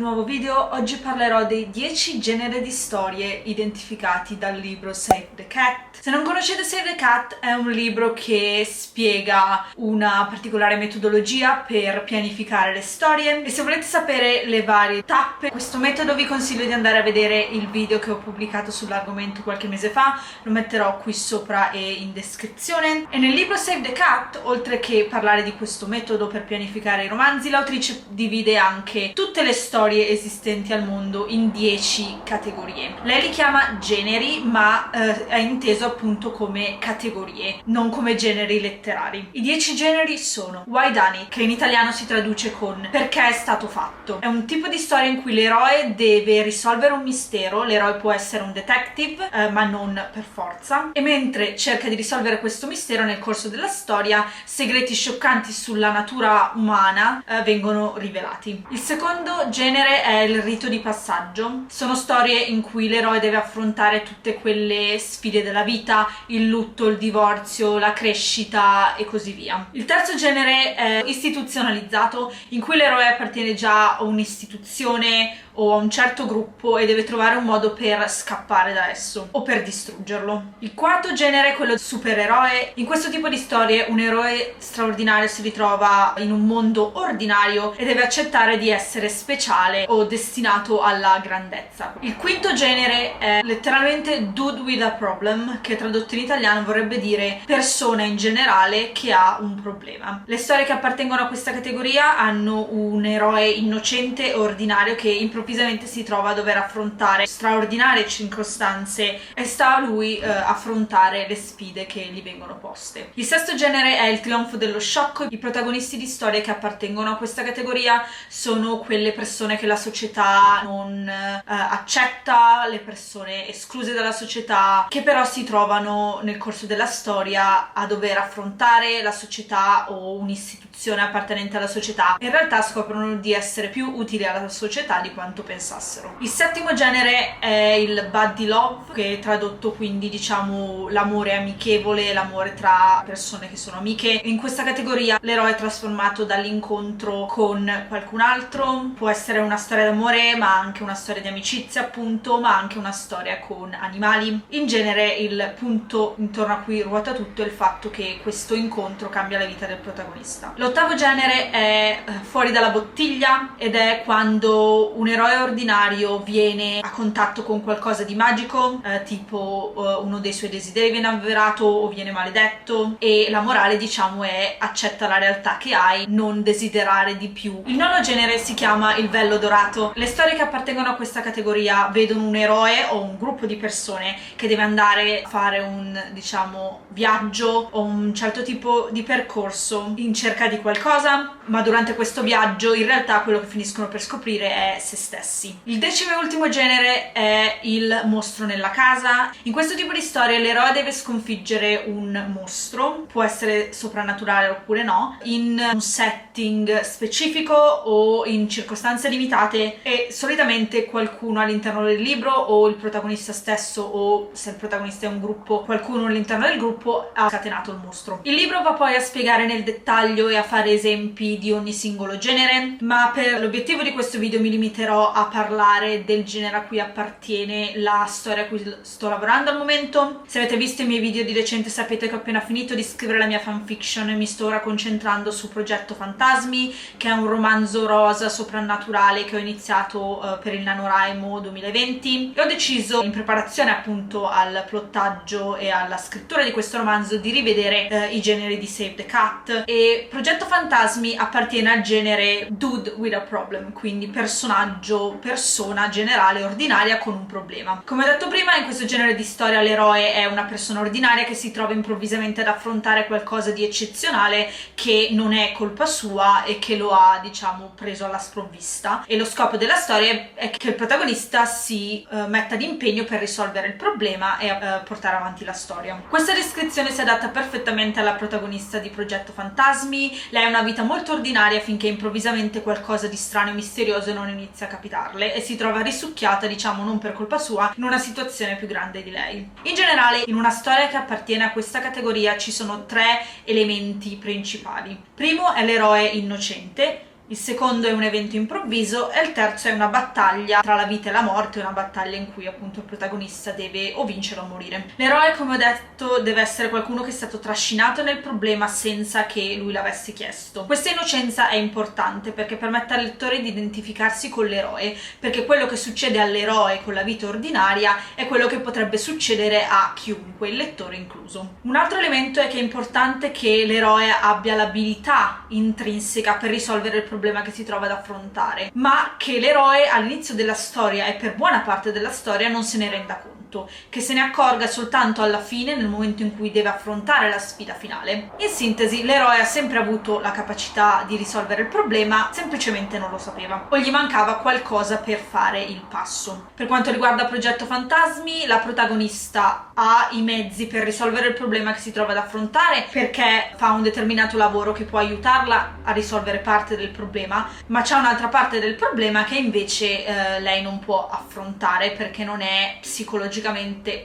nuovo video. Oggi parlerò dei 10 generi di storie identificati dal libro Save the Cat. Se non conoscete Save the Cat, è un libro che spiega una particolare metodologia per pianificare le storie, e se volete sapere le varie tappe questo metodo vi consiglio di andare a vedere il video che ho pubblicato sull'argomento qualche mese fa, lo metterò qui sopra e in descrizione. E nel libro Save the Cat, oltre che parlare di questo metodo per pianificare i romanzi, l'autrice divide anche tutte le storie esistenti al mondo in 10 categorie. Lei li chiama generi, ma è inteso appunto come categorie, non come generi letterari. I 10 generi sono Why Done It, che in italiano si traduce con perché è stato fatto. È un tipo di storia in cui l'eroe deve risolvere un mistero. L'eroe può essere un detective, ma non per forza, e mentre cerca di risolvere questo mistero nel corso della storia, segreti scioccanti sulla natura umana vengono rivelati. Il secondo genere è il rito di passaggio. Sono storie in cui l'eroe deve affrontare tutte quelle sfide della vita, il lutto, il divorzio, la crescita e così via. Il terzo genere è istituzionalizzato, in cui l'eroe appartiene già a un'istituzione o a un certo gruppo e deve trovare un modo per scappare da esso o per distruggerlo. Il quarto genere è quello supereroe. In questo tipo di storie un eroe straordinario si ritrova in un mondo ordinario e deve accettare di essere speciale o destinato alla grandezza. Il quinto genere è letteralmente dude with a problem, che tradotto in italiano vorrebbe dire persona in generale che ha un problema. Le storie che appartengono a questa categoria hanno un eroe innocente e ordinario che improvvisamente si trova a dover affrontare straordinarie circostanze e sta a lui affrontare le sfide che gli vengono poste. Il sesto genere è il trionfo dello sciocco. I protagonisti di storie che appartengono a questa categoria sono quelle persone che la società non accetta, le persone escluse dalla società, che però si trovano nel corso della storia a dover affrontare la società o un'istituzione appartenente alla società. In realtà scoprono di essere più utili alla società di quanto pensassero. Il settimo genere è il buddy love, che è tradotto quindi diciamo l'amore amichevole, l'amore tra persone che sono amiche. In questa categoria l'eroe è trasformato dall'incontro con qualcun altro. Può essere una storia d'amore, ma anche una storia di amicizia appunto, ma anche una storia con animali. In genere il punto intorno a cui ruota tutto è il fatto che questo incontro cambia la vita del protagonista. L'ottavo genere è fuori dalla bottiglia, ed è quando un eroe ordinario viene a contatto con qualcosa di magico, tipo uno dei suoi desideri viene avverato o viene maledetto, e la morale diciamo è accetta la realtà che hai, non desiderare di più. Il nono genere si chiama il vello dorato. Le storie che appartengono a questa categoria vedono un eroe o un gruppo di persone che deve andare a fare un diciamo viaggio o un certo tipo di percorso in cerca di qualcosa, ma durante questo viaggio in realtà quello che finiscono per scoprire è se stessi. Il decimo e ultimo genere è il mostro nella casa. In questo tipo di storia l'eroe deve sconfiggere un mostro, può essere soprannaturale oppure no, in un setting specifico o in circostanze limitate, e solitamente qualcuno all'interno del libro o il protagonista stesso, o se il protagonista è un gruppo, qualcuno all'interno del gruppo ha scatenato il mostro. Il libro va poi a spiegare nel dettaglio e a fare esempi di ogni singolo genere, ma per l'obiettivo di questo video mi limiterò a parlare del genere a cui appartiene la storia a cui sto lavorando al momento. Se avete visto i miei video di recente sapete che ho appena finito di scrivere la mia fanfiction e mi sto ora concentrando su Progetto Fantasmi, che è un romanzo rosa soprannaturale che ho iniziato per il NaNoWriMo 2020, e ho deciso in preparazione appunto al plottaggio e alla scrittura di questo romanzo di rivedere i generi di Save the Cat. E Progetto Fantasmi appartiene al genere dude with a problem, quindi personaggio, persona generale ordinaria con un problema. Come ho detto prima, in questo genere di storia l'eroe è una persona ordinaria che si trova improvvisamente ad affrontare qualcosa di eccezionale che non è colpa sua e che lo ha diciamo preso alla sprovvista, e lo scopo della storia è che il protagonista si metta d'impegno per risolvere il problema e portare avanti la storia. Questa descrizione si adatta perfettamente alla protagonista di Progetto Fantasmi. Lei ha una vita molto ordinaria finché improvvisamente qualcosa di strano e misterioso non inizia a capitarle e si trova risucchiata, diciamo non per colpa sua, in una situazione più grande di lei. In generale, in una storia che appartiene a questa categoria ci sono tre elementi principali. Primo è l'eroe innocente. il secondo è un evento improvviso e il terzo è una battaglia tra la vita e la morte, una battaglia in cui appunto il protagonista deve o vincere o morire. L'eroe, come ho detto, deve essere qualcuno che è stato trascinato nel problema senza che lui l'avesse chiesto. Questa innocenza è importante perché permette al lettore di identificarsi con l'eroe, perché quello che succede all'eroe con la vita ordinaria è quello che potrebbe succedere a chiunque, il lettore incluso. Un altro elemento è che è importante che l'eroe abbia l'abilità intrinseca per risolvere il problema che si trova ad affrontare, ma che l'eroe all'inizio della storia e per buona parte della storia non se ne renda conto, che se ne accorga soltanto alla fine, nel momento in cui deve affrontare la sfida finale. In sintesi, l'eroe ha sempre avuto la capacità di risolvere il problema, semplicemente non lo sapeva, o gli mancava qualcosa per fare il passo. Per quanto riguarda Progetto Fantasmi, la protagonista ha i mezzi per risolvere il problema che si trova ad affrontare, perché fa un determinato lavoro che può aiutarla a risolvere parte del problema, ma c'è un'altra parte del problema che invece lei non può affrontare perché non è psicologicamente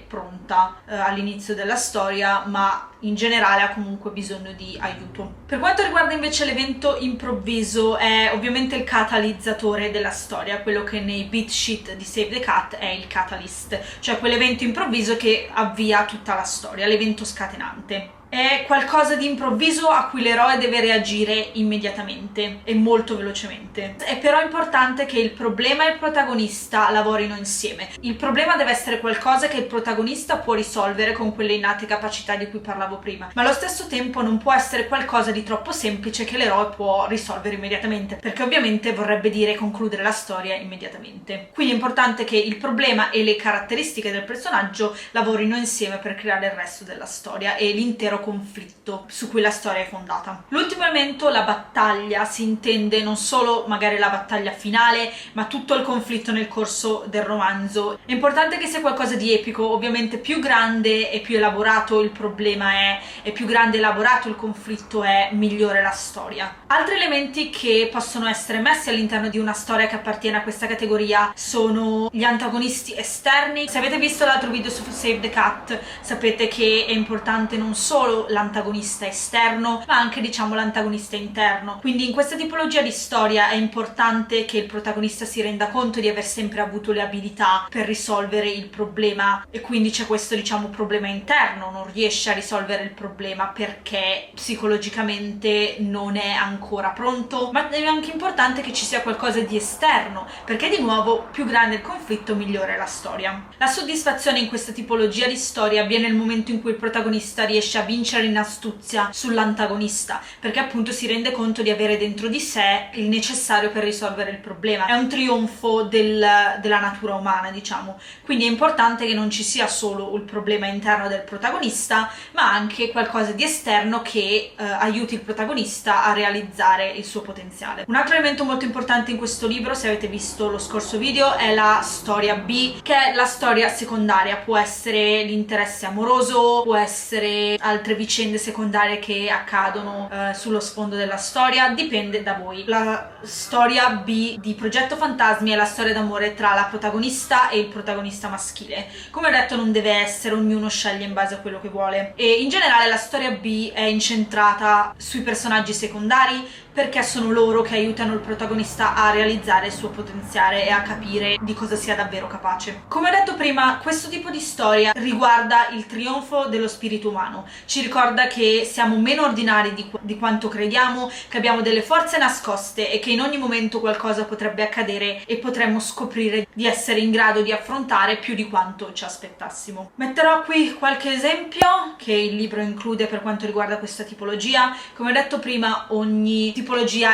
pronta all'inizio della storia, ma in generale ha comunque bisogno di aiuto. Per quanto riguarda invece l'evento improvviso, è ovviamente il catalizzatore della storia, quello che nei beat sheet di Save the Cat è il catalyst, cioè quell'evento improvviso che avvia tutta la storia, l'evento scatenante. È qualcosa di improvviso a cui l'eroe deve reagire immediatamente e molto velocemente. È però importante che il problema e il protagonista lavorino insieme. Il problema deve essere qualcosa che il protagonista può risolvere con quelle innate capacità di cui parlavo prima, ma allo stesso tempo non può essere qualcosa di troppo semplice che l'eroe può risolvere immediatamente, perché ovviamente vorrebbe dire concludere la storia immediatamente. Quindi è importante che il problema e le caratteristiche del personaggio lavorino insieme per creare il resto della storia e l'intero conflitto su cui la storia è fondata. L'ultimo elemento, la battaglia, si intende non solo magari la battaglia finale, ma tutto il conflitto nel corso del romanzo. È importante che sia qualcosa di epico, ovviamente più grande e più elaborato il problema è, e più grande e elaborato il conflitto è, migliore la storia. Altri elementi che possono essere messi all'interno di una storia che appartiene a questa categoria sono gli antagonisti esterni. Se avete visto l'altro video su Save the Cat, sapete che è importante non solo l'antagonista esterno, ma anche diciamo l'antagonista interno. Quindi in questa tipologia di storia è importante che il protagonista si renda conto di aver sempre avuto le abilità per risolvere il problema, e quindi c'è questo diciamo problema interno, non riesce a risolvere il problema perché psicologicamente non è ancora pronto, ma è anche importante che ci sia qualcosa di esterno, perché di nuovo più grande il conflitto migliore la storia. La soddisfazione in questa tipologia di storia avviene nel momento in cui il protagonista riesce a vincere in astuzia sull'antagonista, perché appunto si rende conto di avere dentro di sé il necessario per risolvere il problema. È un trionfo della natura umana, diciamo. Quindi è importante che non ci sia solo il problema interno del protagonista, ma anche qualcosa di esterno che aiuti il protagonista a realizzare il suo potenziale. Un altro elemento molto importante in questo libro, se avete visto lo scorso video, è la storia B, che è la storia secondaria. Può essere l'interesse amoroso, può essere altre vicende secondarie che accadono sullo sfondo della storia, dipende da voi. La storia B di Progetto Fantasmi è la storia d'amore tra la protagonista e il protagonista maschile. Come ho detto, non deve essere, ognuno sceglie in base a quello che vuole, e in generale la storia B è incentrata sui personaggi secondari, perché sono loro che aiutano il protagonista a realizzare il suo potenziale e a capire di cosa sia davvero capace. Come ho detto prima, questo tipo di storia riguarda il trionfo dello spirito umano, ci ricorda che siamo meno ordinari di quanto crediamo, che abbiamo delle forze nascoste e che in ogni momento qualcosa potrebbe accadere e potremmo scoprire di essere in grado di affrontare più di quanto ci aspettassimo. Metterò qui qualche esempio che il libro include per quanto riguarda questa tipologia. Come ho detto prima, ogni tipologia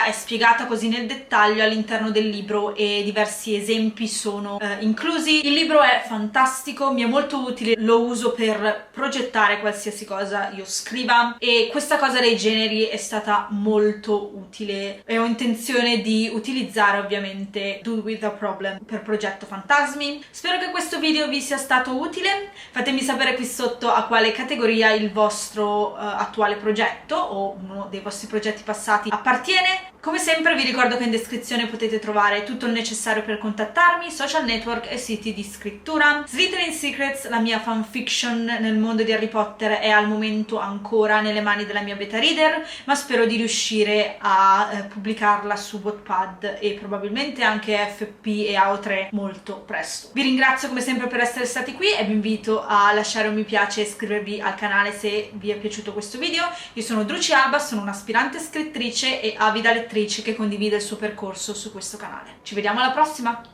è spiegata così nel dettaglio all'interno del libro e diversi esempi sono inclusi. Il libro è fantastico, mi è molto utile, lo uso per progettare qualsiasi cosa io scriva, e questa cosa dei generi è stata molto utile e ho intenzione di utilizzare ovviamente Do With A Problem per Progetto Fantasmi. Spero che questo video vi sia stato utile, fatemi sapere qui sotto a quale categoria il vostro attuale progetto o uno dei vostri progetti passati appartiene. Come sempre vi ricordo che in descrizione potete trovare tutto il necessario per contattarmi, social network e siti di scrittura. Slytherin Secrets, la mia fanfiction nel mondo di Harry Potter, è al momento ancora nelle mani della mia beta reader, ma spero di riuscire a pubblicarla su Wattpad e probabilmente anche FP e AO3 molto presto. Vi ringrazio come sempre per essere stati qui e vi invito a lasciare un mi piace e iscrivervi al canale se vi è piaciuto questo video. Io sono Druci Alba, sono un'aspirante scrittrice e avida lettrice che condivide il suo percorso su questo canale. Ci vediamo alla prossima!